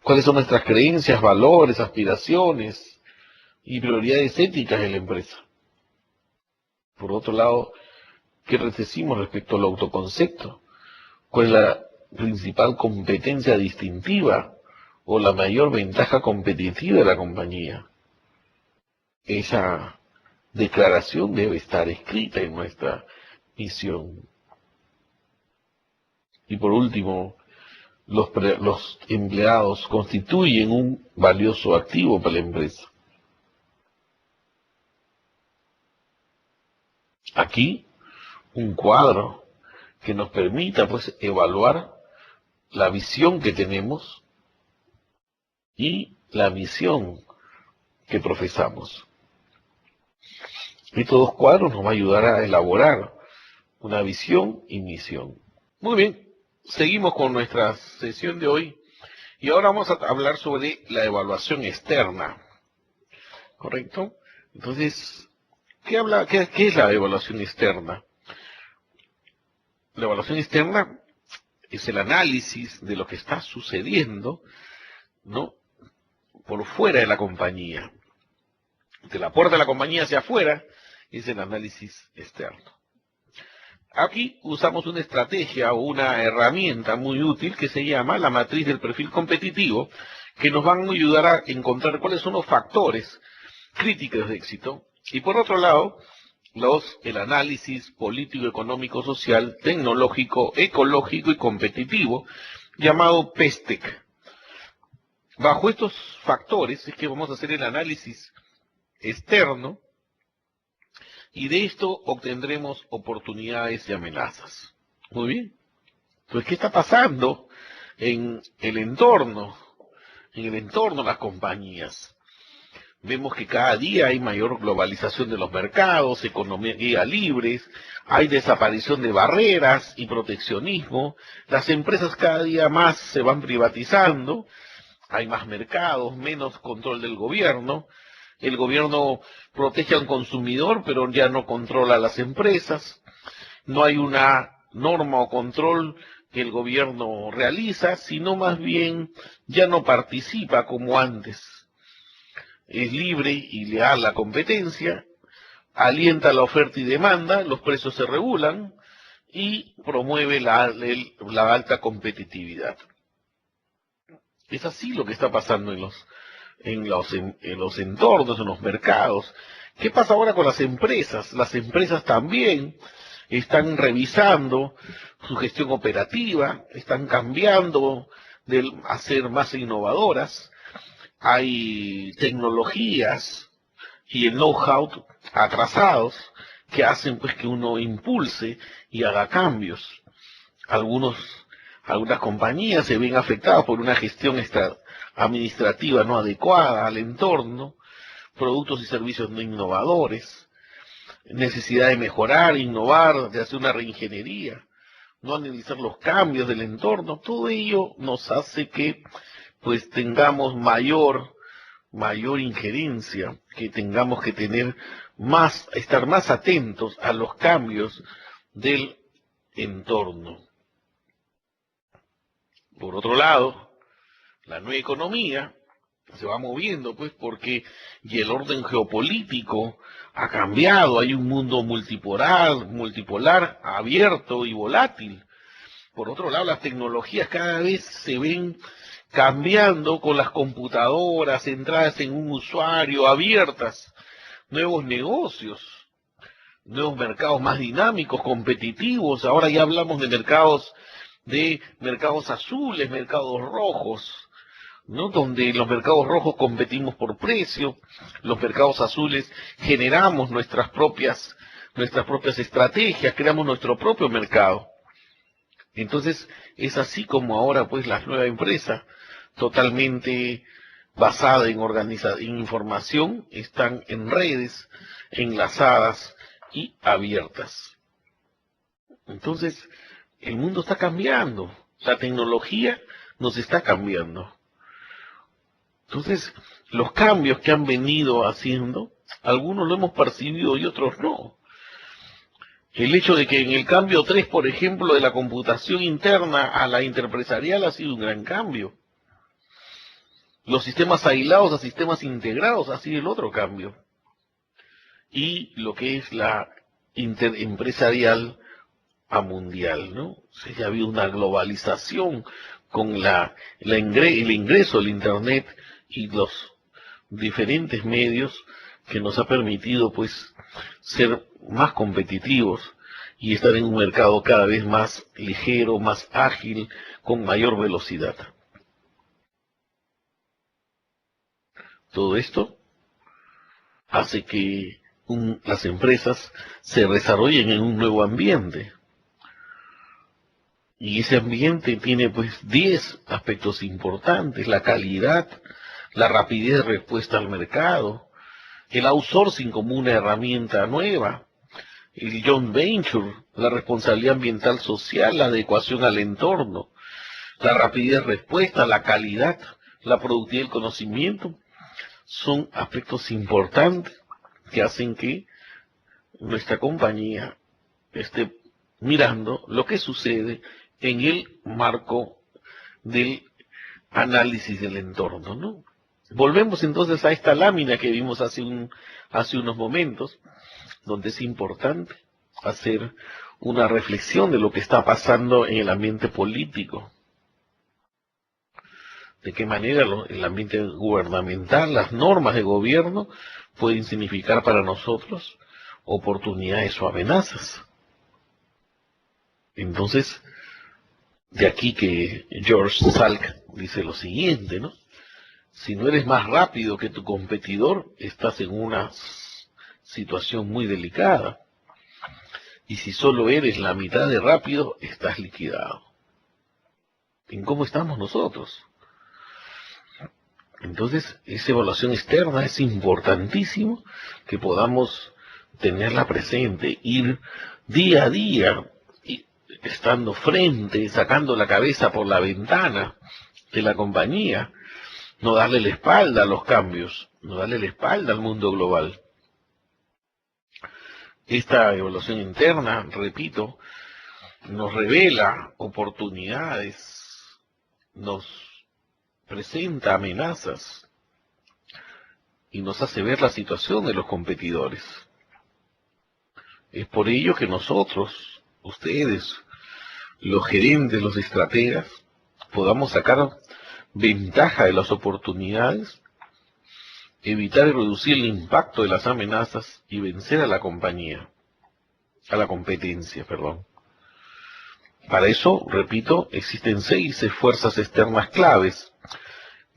¿Cuáles son nuestras creencias, valores, aspiraciones y prioridades éticas de la empresa? Por otro lado, ¿qué decimos respecto al autoconcepto? ¿Cuál es la principal competencia distintiva o la mayor ventaja competitiva de la compañía? Esa declaración debe estar escrita en nuestra misión. Y por último, los empleados constituyen un valioso activo para la empresa. Aquí, un cuadro que nos permita pues evaluar la visión que tenemos y la misión que profesamos. Estos dos cuadros nos va a ayudar a elaborar una visión y misión. Muy bien, seguimos con nuestra sesión de hoy y ahora vamos a hablar sobre la evaluación externa. ¿Correcto? Entonces, ¿qué es la evaluación externa? La evaluación externa es el análisis de lo que está sucediendo, ¿no?, por fuera de la compañía. De la puerta de la compañía hacia afuera es el análisis externo. Aquí usamos una estrategia o una herramienta muy útil que se llama la matriz del perfil competitivo, que nos van a ayudar a encontrar cuáles son los factores críticos de éxito. Y por otro lado, el análisis político, económico, social, tecnológico, ecológico y competitivo, llamado PESTEC. Bajo estos factores es que vamos a hacer el análisis externo y de esto obtendremos oportunidades y amenazas. Muy bien. Entonces, ¿qué está pasando en el entorno? En el entorno de las compañías. Vemos que cada día hay mayor globalización de los mercados, economía libre, hay desaparición de barreras y proteccionismo, las empresas cada día más se van privatizando, hay más mercados, menos control del gobierno, el gobierno protege al consumidor pero ya no controla a las empresas, no hay una norma o control que el gobierno realiza, sino más bien ya no participa como antes. Es libre y leal la competencia, alienta la oferta y demanda, los precios se regulan y promueve la alta competitividad. Es así lo que está pasando en los entornos, en los mercados. ¿Qué pasa ahora con las empresas? Las empresas también están revisando su gestión operativa, están cambiando a ser más innovadoras. Hay tecnologías y el know-how atrasados que hacen pues que uno impulse y haga cambios. Algunas compañías se ven afectadas por una gestión administrativa no adecuada al entorno, productos y servicios no innovadores, necesidad de mejorar, innovar, de hacer una reingeniería, no analizar los cambios del entorno. Todo ello nos hace que pues tengamos mayor injerencia, que tengamos que estar más atentos a los cambios del entorno. Por otro lado, la nueva economía se va moviendo, pues, porque y el orden geopolítico ha cambiado, hay un mundo multipolar, abierto y volátil. Por otro lado, las tecnologías cada vez se ven cambiando con las computadoras centradas en un usuario, abiertas, nuevos negocios, nuevos mercados más dinámicos, competitivos. Ahora ya hablamos de mercados azules, mercados rojos, ¿no? Donde los mercados rojos competimos por precio, los mercados azules generamos nuestras propias estrategias, creamos nuestro propio mercado. Entonces, es así como ahora pues la nueva empresa, totalmente basada en información, están en redes, enlazadas y abiertas. Entonces, el mundo está cambiando, la tecnología nos está cambiando. Entonces, los cambios que han venido haciendo, algunos lo hemos percibido y otros no. El hecho de que en el cambio 3, por ejemplo, de la computación interna a la interempresarial ha sido un gran cambio. Los sistemas aislados a sistemas integrados ha sido el otro cambio. Y lo que es la interempresarial a mundial, ¿no? O sea, ya ha habido una globalización con el ingreso del Internet y los diferentes medios que nos ha permitido pues ser más competitivos y estar en un mercado cada vez más ligero, más ágil, con mayor velocidad. Todo esto hace que las empresas se desarrollen en un nuevo ambiente. Y ese ambiente tiene pues 10 aspectos importantes: la calidad, la rapidez de respuesta al mercado, el outsourcing como una herramienta nueva, el joint venture, la responsabilidad ambiental social, la adecuación al entorno, la rapidez de respuesta, la calidad, la productividad del conocimiento, son aspectos importantes que hacen que nuestra compañía esté mirando lo que sucede en el marco del análisis del entorno, ¿no? Volvemos entonces a esta lámina que vimos hace unos momentos, donde es importante hacer una reflexión de lo que está pasando en el ambiente político. De qué manera el ambiente gubernamental, las normas de gobierno pueden significar para nosotros oportunidades o amenazas. Entonces, de aquí que George Salk dice lo siguiente, ¿no? Si no eres más rápido que tu competidor, estás en una situación muy delicada. Y si solo eres la mitad de rápido, estás liquidado. ¿En cómo estamos nosotros? Entonces, esa evaluación externa es importantísimo que podamos tenerla presente, ir día a día, estando frente, sacando la cabeza por la ventana de la compañía, no darle la espalda a los cambios, no darle la espalda al mundo global. Esta evaluación interna, repito, nos revela oportunidades, nos presenta amenazas y nos hace ver la situación de los competidores. Es por ello que nosotros, ustedes, los gerentes, los estrategas, podamos sacar ventaja de las oportunidades, evitar y reducir el impacto de las amenazas y vencer a la competencia, perdón. Para eso, repito, existen 6 fuerzas externas claves,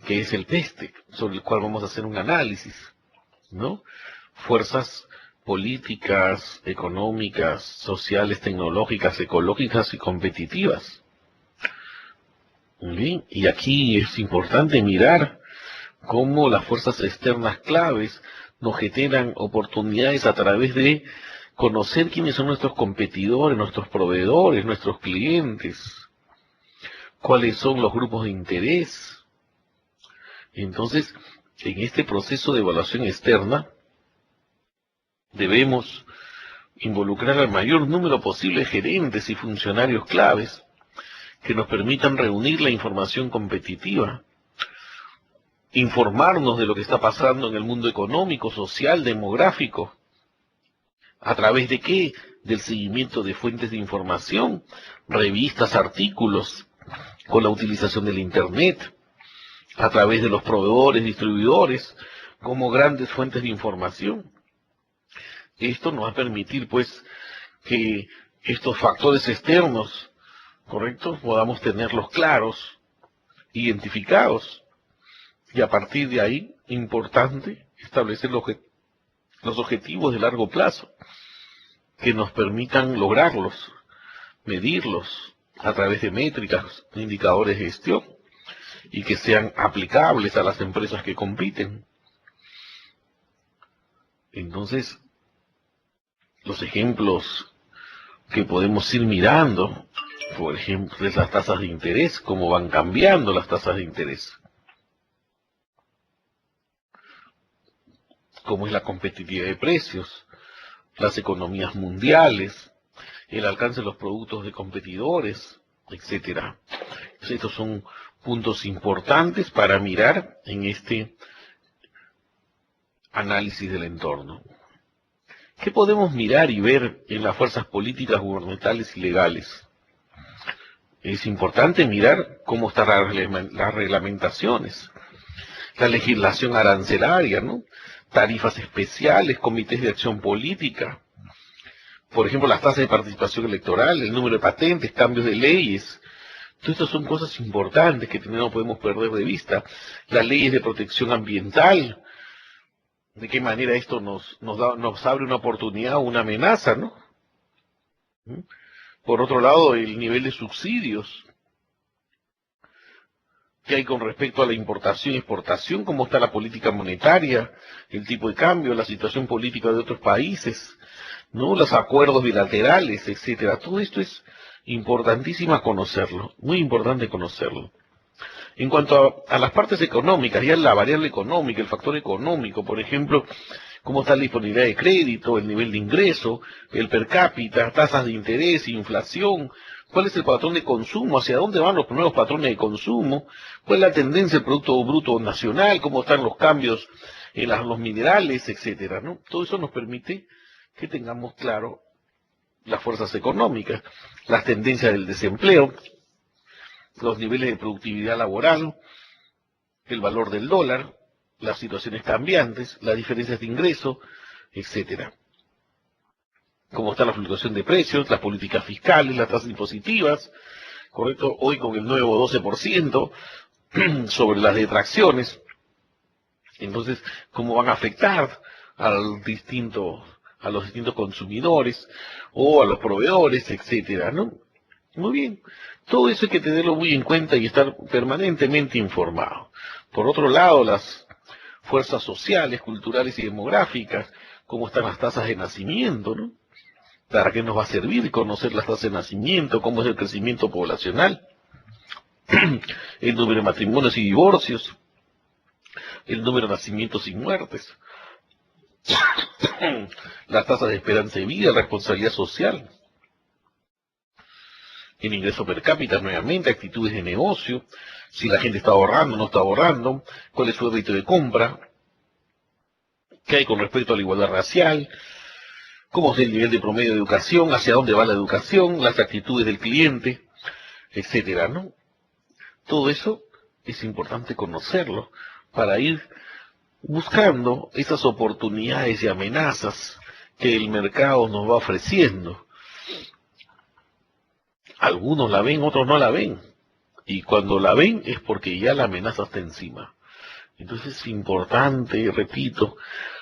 que es el PESTEC, sobre el cual vamos a hacer un análisis, ¿no? Fuerzas políticas, económicas, sociales, tecnológicas, ecológicas y competitivas. ¿Bien? Y aquí es importante mirar cómo las fuerzas externas claves nos generan oportunidades a través de conocer quiénes son nuestros competidores, nuestros proveedores, nuestros clientes, cuáles son los grupos de interés. Entonces, en este proceso de evaluación externa, debemos involucrar al mayor número posible de gerentes y funcionarios claves que nos permitan reunir la información competitiva, informarnos de lo que está pasando en el mundo económico, social, demográfico. ¿A través de qué? Del seguimiento de fuentes de información, revistas, artículos, con la utilización del Internet, a través de los proveedores, distribuidores, como grandes fuentes de información. Esto nos va a permitir, pues, que estos factores externos, ¿correcto?, podamos tenerlos claros, identificados, y a partir de ahí, importante, establecer los objetivos de largo plazo, que nos permitan lograrlos, medirlos a través de métricas, indicadores de gestión, y que sean aplicables a las empresas que compiten. Entonces, los ejemplos que podemos ir mirando, por ejemplo, es las tasas de interés, cómo van cambiando las tasas de interés, cómo es la competitividad de precios, las economías mundiales, el alcance de los productos de competidores, etcétera. Estos son puntos importantes para mirar en este análisis del entorno. ¿Qué podemos mirar y ver en las fuerzas políticas, gubernamentales y legales? Es importante mirar cómo están las reglamentaciones, la legislación arancelaria, ¿no?, tarifas especiales, comités de acción política, por ejemplo, las tasas de participación electoral, el número de patentes, cambios de leyes. Todas estas son cosas importantes que no podemos perder de vista. Las leyes de protección ambiental, de qué manera esto nos abre una oportunidad o una amenaza, ¿no? Por otro lado, el nivel de subsidios que hay con respecto a la importación y exportación, cómo está la política monetaria, el tipo de cambio, la situación política de otros países, ¿no?, los acuerdos bilaterales, etcétera. Todo esto es importantísimo conocerlo, muy importante conocerlo. En cuanto a las partes económicas, ya la variable económica, el factor económico, por ejemplo, cómo está la disponibilidad de crédito, el nivel de ingreso, el per cápita, tasas de interés, inflación, cuál es el patrón de consumo, hacia dónde van los nuevos patrones de consumo, cuál es la tendencia del Producto Bruto Nacional, cómo están los cambios en los minerales, etcétera, ¿no? Todo eso nos permite que tengamos claro las fuerzas económicas, las tendencias del desempleo, los niveles de productividad laboral, el valor del dólar, las situaciones cambiantes, las diferencias de ingreso, etcétera. Cómo está la fluctuación de precios, las políticas fiscales, las tasas impositivas, correcto, hoy con el nuevo 12% sobre las detracciones. Entonces, cómo van a afectar a los distintos consumidores o a los proveedores, etcétera, ¿no? Muy bien, todo eso hay que tenerlo muy en cuenta y estar permanentemente informado. Por otro lado, las fuerzas sociales, culturales y demográficas, cómo están las tasas de nacimiento, ¿no? ¿Para qué nos va a servir conocer las tasas de nacimiento? ¿Cómo es el crecimiento poblacional? El número de matrimonios y divorcios, el número de nacimientos y muertes, las tasas de esperanza de vida, responsabilidad social, el ingreso per cápita nuevamente, actitudes de negocio, si la gente está ahorrando o no está ahorrando, cuál es su hábito de compra, qué hay con respecto a la igualdad racial, cómo es el nivel de promedio de educación, hacia dónde va la educación, las actitudes del cliente, etcétera, ¿no? Todo eso es importante conocerlo para ir buscando esas oportunidades y amenazas que el mercado nos va ofreciendo. Algunos la ven, otros no la ven. Y cuando la ven es porque ya la amenaza está encima. Entonces es importante, repito,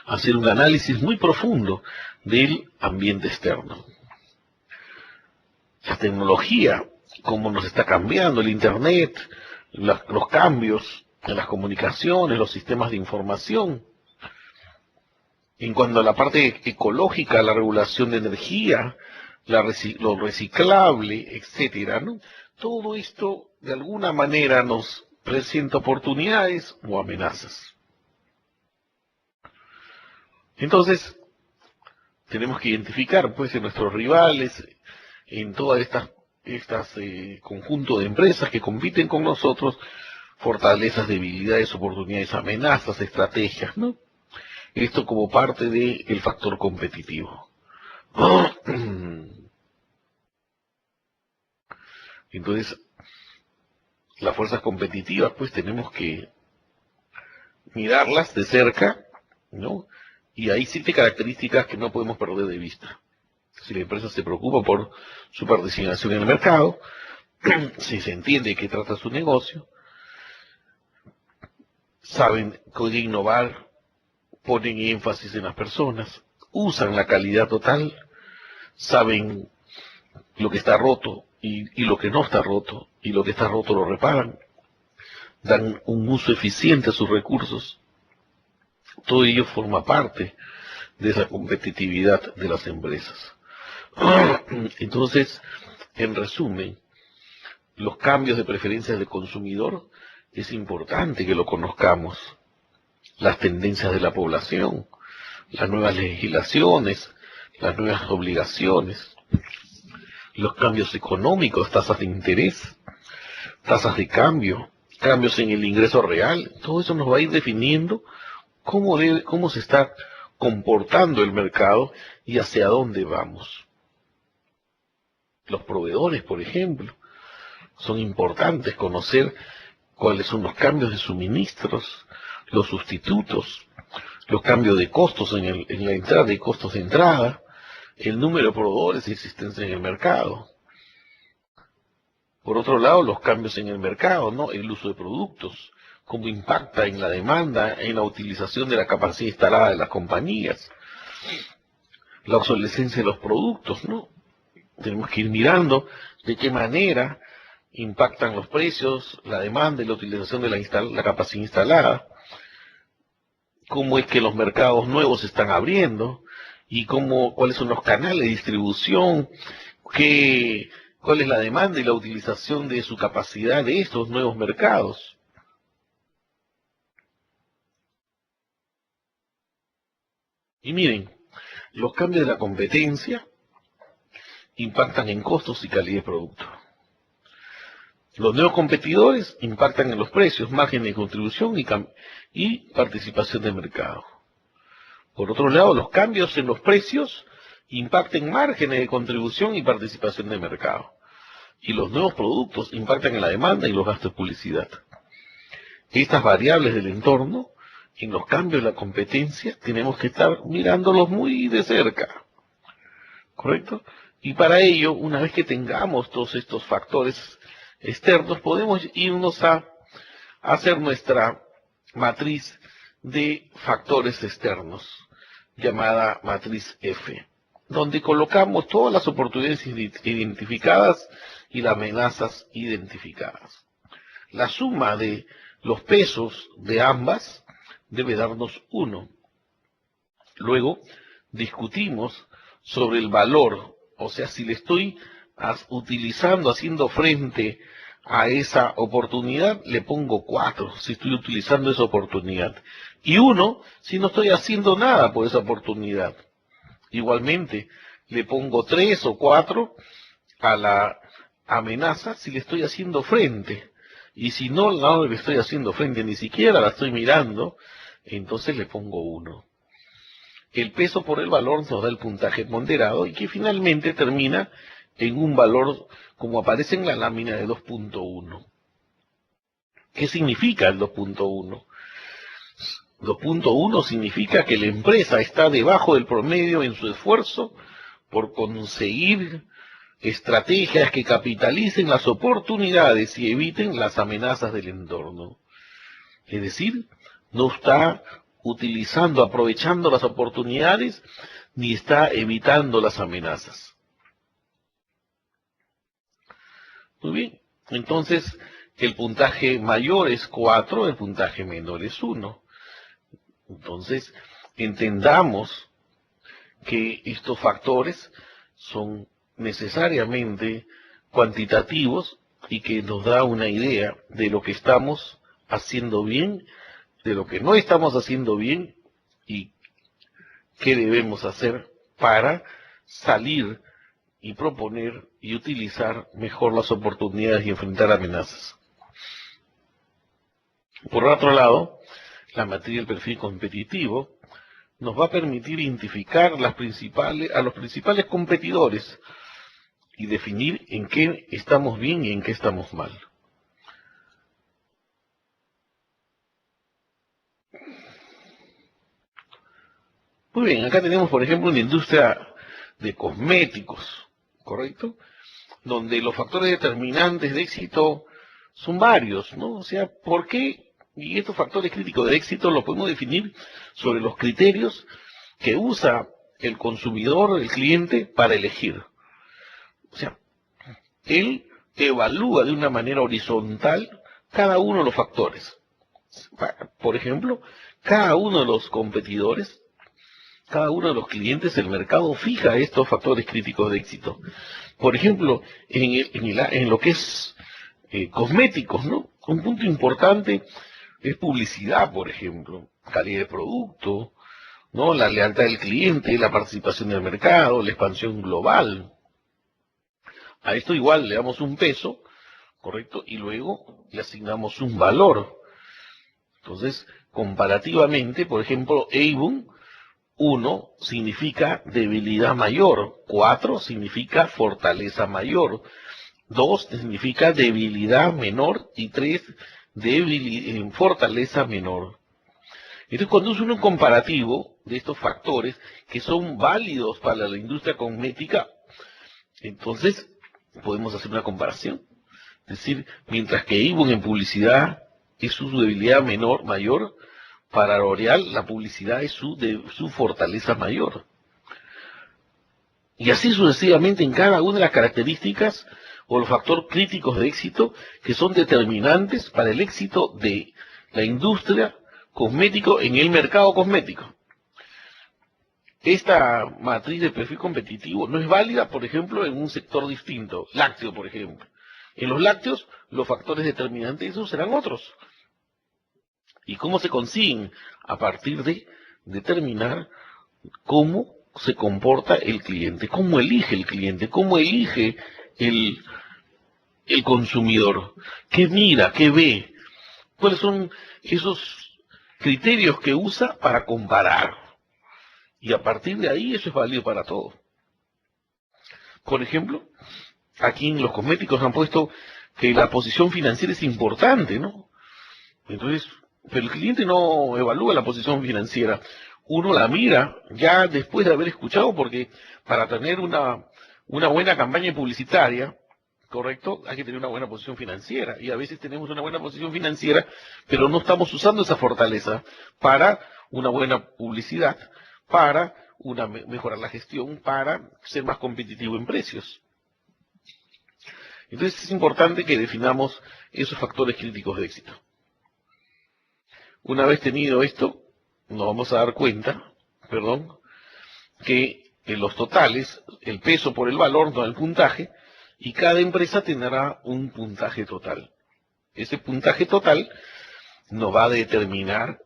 hacer un análisis muy profundo del ambiente externo. La tecnología, cómo nos está cambiando, el Internet, los cambios en las comunicaciones, los sistemas de información. En cuanto a la parte ecológica, la regulación de energía, lo reciclable, etcétera, ¿no? Todo esto de alguna manera nos presenta oportunidades o amenazas. Entonces, tenemos que identificar pues en nuestros rivales, en todas estas conjunto de empresas que compiten con nosotros, fortalezas, debilidades, oportunidades, amenazas, estrategias, ¿no? Esto como parte del factor competitivo. Entonces, las fuerzas competitivas, pues tenemos que mirarlas de cerca, ¿no? Y hay 7 características que no podemos perder de vista. Si la empresa se preocupa por su participación en el mercado, si se entiende de qué trata su negocio, saben que innovar, ponen énfasis en las personas, usan la calidad total, saben lo que está roto y lo que no está roto, y lo que está roto lo reparan, dan un uso eficiente a sus recursos. Todo ello forma parte de esa competitividad de las empresas. Entonces, en resumen, los cambios de preferencias del consumidor es importante que lo conozcamos. Las tendencias de la población, las nuevas legislaciones, las nuevas obligaciones, los cambios económicos, tasas de interés, tasas de cambio, cambios en el ingreso real, todo eso nos va a ir definiendo cómo se está comportando el mercado y hacia dónde vamos. Los proveedores, por ejemplo, son importantes conocer cuáles son los cambios de suministros, los sustitutos, los cambios de costos en la entrada y costos de entrada, el número de proveedores existentes en el mercado. Por otro lado, los cambios en el mercado, ¿no? El uso de productos, cómo impacta en la demanda, en la utilización de la capacidad instalada de las compañías, la obsolescencia de los productos, ¿no? Tenemos que ir mirando de qué manera impactan los precios, la demanda y la utilización de la capacidad instalada, cómo es que los mercados nuevos se están abriendo y cuáles son los canales de distribución, cuál es la demanda y la utilización de su capacidad de estos nuevos mercados. Y miren, los cambios de la competencia impactan en costos y calidad de producto. Los nuevos competidores impactan en los precios, margen de contribución y participación de mercado. Por otro lado, los cambios en los precios impactan márgenes de contribución y participación de mercado. Y los nuevos productos impactan en la demanda y los gastos de publicidad. Estas variables del entorno, en los cambios de la competencia, tenemos que estar mirándolos muy de cerca. ¿Correcto? Y para ello, una vez que tengamos todos estos factores externos, podemos irnos a hacer nuestra matriz de factores externos, llamada matriz F, donde colocamos todas las oportunidades identificadas y las amenazas identificadas. La suma de los pesos de ambas debe darnos 1. Luego discutimos sobre el valor, o sea, si le estoy utilizando, haciendo frente a esa oportunidad, le pongo 4, si estoy utilizando esa oportunidad. Y 1, si no estoy haciendo nada por esa oportunidad. Igualmente, le pongo 3 o 4 a la amenaza si le estoy haciendo frente. Y si no le estoy haciendo frente, ni siquiera la estoy mirando, entonces le pongo 1. El peso por el valor nos da el puntaje ponderado y que finalmente termina en un valor como aparece en la lámina de 2.1. ¿Qué significa el 2.1? 2.1 significa que la empresa está debajo del promedio en su esfuerzo por conseguir estrategias que capitalicen las oportunidades y eviten las amenazas del entorno. Es decir, no está utilizando, aprovechando las oportunidades, ni está evitando las amenazas. Muy bien, entonces el puntaje mayor es 4, el puntaje menor es 1. Entonces, entendamos que estos factores son necesariamente cuantitativos y que nos da una idea de lo que estamos haciendo bien, de lo que no estamos haciendo bien y qué debemos hacer para salir y proponer y utilizar mejor las oportunidades y enfrentar amenazas. Por otro lado, la materia del perfil competitivo nos va a permitir identificar a los principales competidores y definir en qué estamos bien y en qué estamos mal. Muy bien, acá tenemos, por ejemplo, una industria de cosméticos, ¿correcto? Donde los factores determinantes de éxito son varios, ¿no? O sea, ¿por qué? Y estos factores críticos de éxito los podemos definir sobre los criterios que usa el consumidor, el cliente, para elegir. O sea, él evalúa de una manera horizontal cada uno de los factores. Por ejemplo, cada uno de los competidores, cada uno de los clientes del mercado fija estos factores críticos de éxito. Por ejemplo, en lo que es cosméticos, ¿no? Un punto importante es publicidad, por ejemplo, calidad de producto, ¿no? La lealtad del cliente, la participación del mercado, la expansión global. A esto igual le damos un peso, ¿correcto? Y luego le asignamos un valor. Entonces, comparativamente, por ejemplo, Avon, 1 significa debilidad mayor, 4 significa fortaleza mayor, 2 significa debilidad menor y 3 fortaleza menor. Entonces, cuando uno un comparativo de estos factores que son válidos para la industria cosmética, entonces podemos hacer una comparación. Es decir, mientras que Avon en publicidad es su debilidad mayor, para L'Oréal la publicidad es su fortaleza mayor. Y así sucesivamente en cada una de las características o los factores críticos de éxito que son determinantes para el éxito de la industria cosmético en el mercado cosmético. Esta matriz de perfil competitivo no es válida, por ejemplo, en un sector distinto, lácteo, por ejemplo. En los lácteos, los factores determinantes de eso serán otros. ¿Y cómo se consiguen? A partir de determinar cómo se comporta el cliente, cómo elige el cliente, cómo elige el, el consumidor, qué mira, qué ve, cuáles son esos criterios que usa para comparar. Y a partir de ahí eso es válido para todo. Por ejemplo, aquí en los cosméticos han puesto que la posición financiera es importante, ¿no? Entonces, pero el cliente no evalúa la posición financiera. Uno la mira ya después de haber escuchado, porque para tener una buena campaña publicitaria, correcto, hay que tener una buena posición financiera. Y a veces tenemos una buena posición financiera, pero no estamos usando esa fortaleza para una buena publicidad, para mejorar la gestión, para ser más competitivo en precios. Entonces es importante que definamos esos factores críticos de éxito. Una vez tenido esto, nos vamos a dar cuenta, que en los totales, el peso por el valor no el puntaje, y cada empresa tendrá un puntaje total. Ese puntaje total nos va a determinar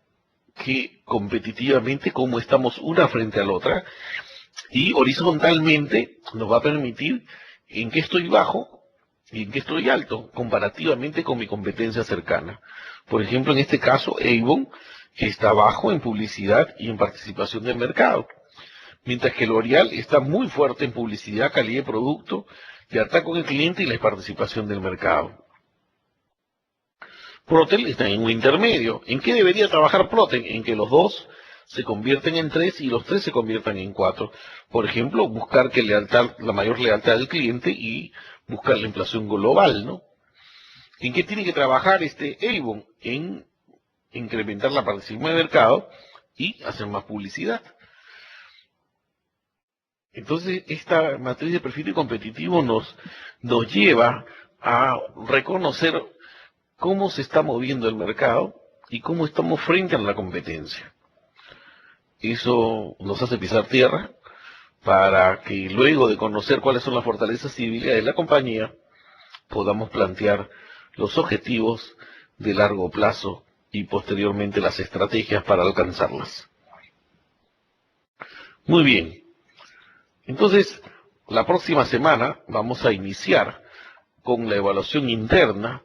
que competitivamente cómo estamos una frente a la otra, y horizontalmente nos va a permitir en qué estoy bajo y en qué estoy alto, comparativamente con mi competencia cercana. Por ejemplo, en este caso, Avon está bajo en publicidad y en participación del mercado, mientras que L'Oréal está muy fuerte en publicidad, calidad de producto, lealtad con el cliente y la participación del mercado. Procter está en un intermedio. ¿En qué debería trabajar Procter? En que los dos se convierten en 3 y los 3 se conviertan en 4. Por ejemplo, buscar que la mayor lealtad del cliente y buscar la inflación global, ¿no? ¿En qué tiene que trabajar Avon? En incrementar la participación de mercado y hacer más publicidad. Entonces, esta matriz de perfil competitivo nos lleva a reconocer cómo se está moviendo el mercado y cómo estamos frente a la competencia. Eso nos hace pisar tierra para que luego de conocer cuáles son las fortalezas y debilidades de la compañía, podamos plantear los objetivos de largo plazo y posteriormente las estrategias para alcanzarlas. Muy bien. Entonces, la próxima semana vamos a iniciar con la evaluación interna